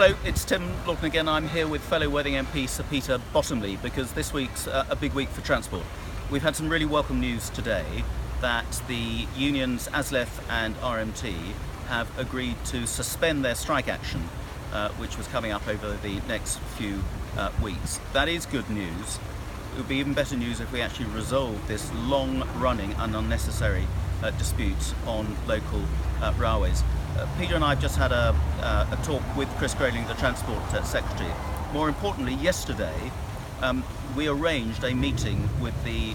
Hello, it's Tim Loughton again. I'm here with fellow Worthing MP Sir Peter Bottomley because this week's a big week for transport. We've had some really welcome news today that the unions ASLEF and RMT have agreed to suspend their strike action, which was coming up over the next few weeks. That is good news. It would be even better news if we actually resolve this long-running and unnecessary dispute on local railways. Peter and I have just had a talk with Chris Grayling, the Transport Secretary. More importantly, yesterday we arranged a meeting with the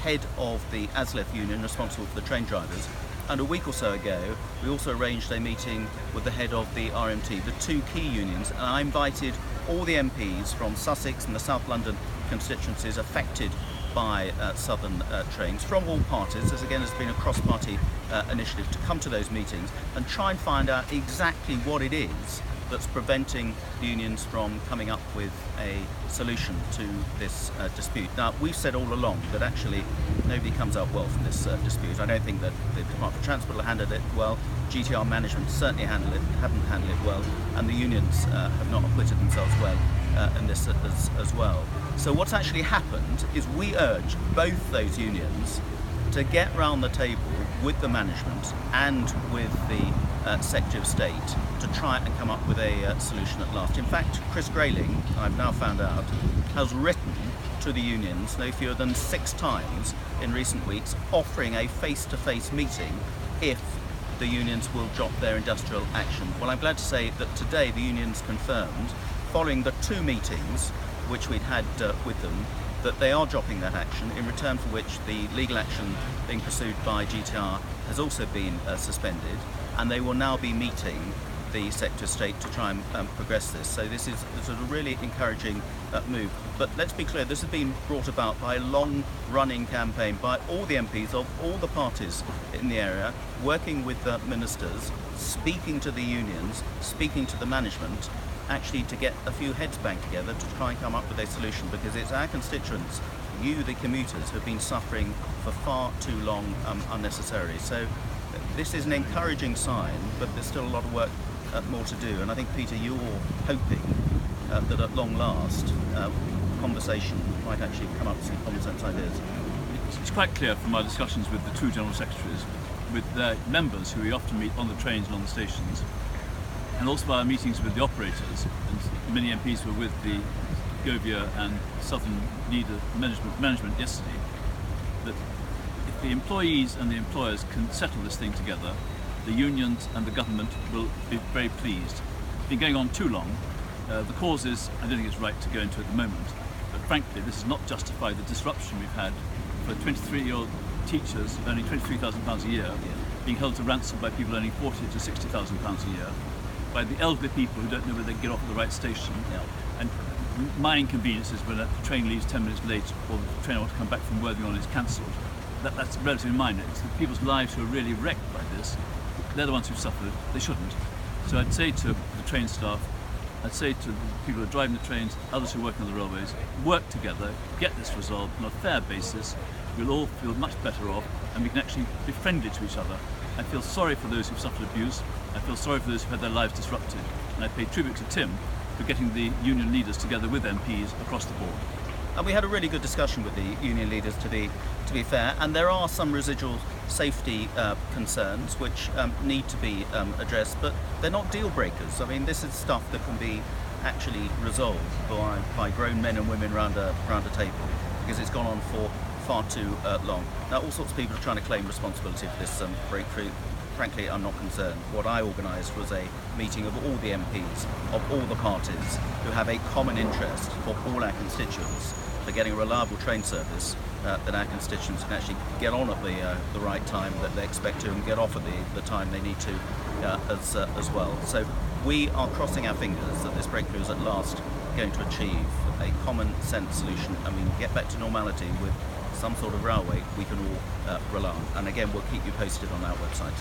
head of the ASLEF union responsible for the train drivers, and a week or so ago we also arranged a meeting with the head of the RMT, the two key unions, and I invited all the MPs from Sussex and the South London constituencies affected by southern trains from all parties, as again has been a cross-party initiative, to come to those meetings and try and find out exactly what it is that's preventing the unions from coming up with a solution to this dispute. Now, we've said all along that actually nobody comes out well from this dispute. I don't think that the Department of Transport will handle it well. GTR management certainly haven't handled it well, and the unions have not acquitted themselves well in this as well. So what's actually happened is we urge both those unions to get round the table with the management and with the Secretary of State to try and come up with a solution at last. In fact, Chris Grayling, I've now found out, has written to the unions no fewer than 6 times in recent weeks, offering a face-to-face meeting if the unions will drop their industrial action. Well, I'm glad to say that today the unions confirmed, following the 2 meetings which we'd had with them, that they are dropping that action, in return for which the legal action being pursued by GTR has also been suspended, and they will now be meeting the Secretary of State to try and progress this. So this is a sort of really encouraging move. But let's be clear, this has been brought about by a long-running campaign by all the MPs of all the parties in the area, working with the ministers, speaking to the unions, speaking to the management, actually to get a few heads banged together to try and come up with a solution, because it's our constituents, you the commuters, who have been suffering for far too long unnecessarily. So this is an encouraging sign, but there's still a lot of work more to do, and I think, Peter, you're hoping that at long last conversation might actually come up with some common sense ideas. It's quite clear from our discussions with the 2 General Secretaries, with their members who we often meet on the trains and on the stations, and also our meetings with the operators, and many MPs were with the Govia and Southern leader management yesterday, that if the employees and the employers can settle this thing together, the unions and the government will be very pleased. It's been going on too long. The causes, I don't think it's right to go into at the moment, but frankly this does not justify the disruption we've had for 23-year-old teachers earning £23,000 a year, being held to ransom by people earning £40,000 to £60,000 a year, by the elderly people who don't know whether they can get off at the right station, and my inconveniences when the train leaves 10 minutes late or the train I want to come back from Worthing on is cancelled. That's relatively minor. It's the people's lives who are really wrecked by this. They're the ones who've suffered. They shouldn't. So I'd say to the train staff, I'd say to the people who are driving the trains, others who are working on the railways, work together, get this resolved on a fair basis. We'll all feel much better off, and we can actually be friendly to each other. I feel sorry for those who've suffered abuse. I feel sorry for those who've had their lives disrupted, and I pay tribute to Tim for getting the union leaders together with MPs across the board. And we had a really good discussion with the union leaders, to be fair, and there are some residual safety concerns which need to be addressed, but they're not deal breakers. I mean, this is stuff that can be actually resolved by grown men and women around a table, because it's gone on for far too long. Now, all sorts of people are trying to claim responsibility for this breakthrough. Frankly, I'm not concerned. What I organised was a meeting of all the MPs of all the parties who have a common interest for all our constituents, for getting a reliable train service that our constituents can actually get on at the right time that they expect to, and get off at the time they need to as well. So we are crossing our fingers that this breakthrough is at last going to achieve a common sense solution, and we can get back to normality with some sort of railway we can all rely on. And again, we'll keep you posted on our website.